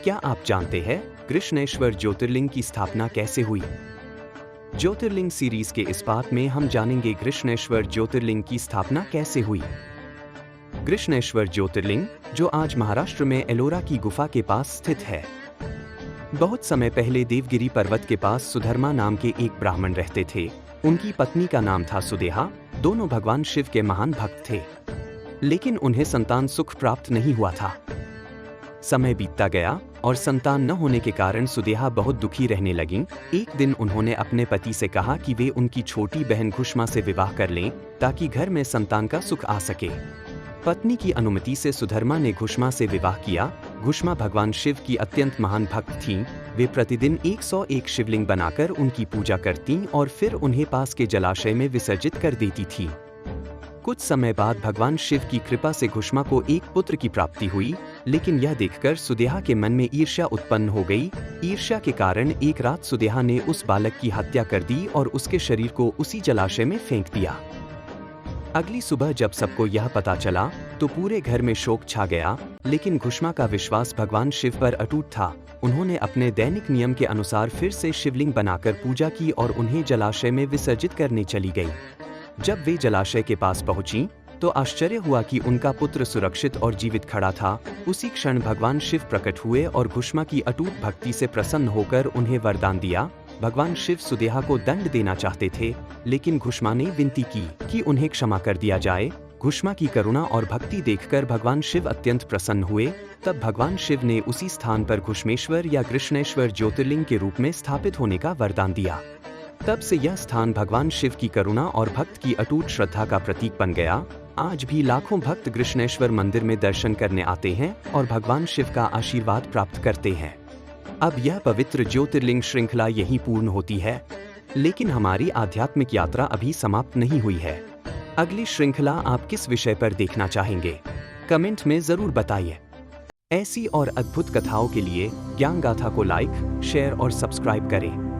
क्या आप जानते हैं कृष्णेश्वर ज्योतिर्लिंग की स्थापना कैसे हुई? ज्योतिर्लिंग सीरीज के इस पार्ट में हम जानेंगे कृष्णेश्वर ज्योतिर्लिंग की स्थापना कैसे हुई। कृष्णेश्वर ज्योतिर्लिंग, जो आज महाराष्ट्र में एलोरा की गुफा के पास स्थित है। बहुत समय पहले देवगिरी पर्वत के पास सुधर्मा नाम के एक ब्राह्मण रहते थे। उनकी पत्नी का नाम था सुदेहा। दोनों भगवान शिव के महान भक्त थे, लेकिन उन्हें संतान सुख प्राप्त नहीं हुआ था। समय बीतता गया और संतान न होने के कारण सुदेहा बहुत दुखी रहने लगीं। एक दिन उन्होंने अपने पति से कहा कि वे उनकी छोटी बहन घुष्मा से विवाह कर लें ताकि घर में संतान का सुख आ सके। पत्नी की अनुमति से सुधर्मा ने घुष्मा से विवाह किया। घुष्मा भगवान शिव की अत्यंत महान भक्त थीं। वे प्रतिदिन 101 शिवलिंग बनाकर उनकी पूजा करतीं और फिर उन्हें पास के जलाशय में विसर्जित कर देती थीं। कुछ समय बाद भगवान शिव की कृपा से घुष्मा को एक पुत्र की प्राप्ति हुई, लेकिन यह देखकर सुदेहा के मन में ईर्ष्या उत्पन्न हो गई। ईर्ष्या के कारण एक रात सुदेहा ने उस बालक की हत्या कर दी और उसके शरीर को उसी जलाशय में फेंक दिया। अगली सुबह जब सबको यह पता चला तो पूरे घर में शोक छा गया, लेकिन घुष्मा का विश्वास भगवान शिव पर अटूट था। उन्होंने अपने दैनिक नियम के अनुसार फिर से शिवलिंग बनाकर पूजा की और उन्हें जलाशय में विसर्जित करने चली गई। जब वे जलाशय के पास पहुंची तो आश्चर्य हुआ कि उनका पुत्र सुरक्षित और जीवित खड़ा था। उसी क्षण भगवान शिव प्रकट हुए और घुष्मा की अटूट भक्ति से प्रसन्न होकर उन्हें वरदान दिया। भगवान शिव सुदेहा को दंड देना चाहते थे, लेकिन घुष्मा ने विनती की कि उन्हें क्षमा कर दिया जाए। घुष्मा की करुणा और भक्ति देखकर भगवान शिव अत्यंत प्रसन्न हुए। तब भगवान शिव ने उसी स्थान पर घुष्मेश्वर या कृष्णेश्वर ज्योतिर्लिंग के रूप में स्थापित होने का वरदान दिया। तब से यह स्थान भगवान शिव की करुणा और भक्त की अटूट श्रद्धा का प्रतीक बन गया। आज भी लाखों भक्त कृष्णेश्वर मंदिर में दर्शन करने आते हैं और भगवान शिव का आशीर्वाद प्राप्त करते हैं। अब यह पवित्र ज्योतिर्लिंग श्रृंखला यहीं पूर्ण होती है, लेकिन हमारी आध्यात्मिक यात्रा अभी समाप्त नहीं हुई है। अगली श्रृंखला आप किस विषय पर देखना चाहेंगे? कमेंट में जरूर बताइए। ऐसी और अद्भुत कथाओं के लिए ज्ञान गाथा को लाइक, शेयर और सब्सक्राइब करें।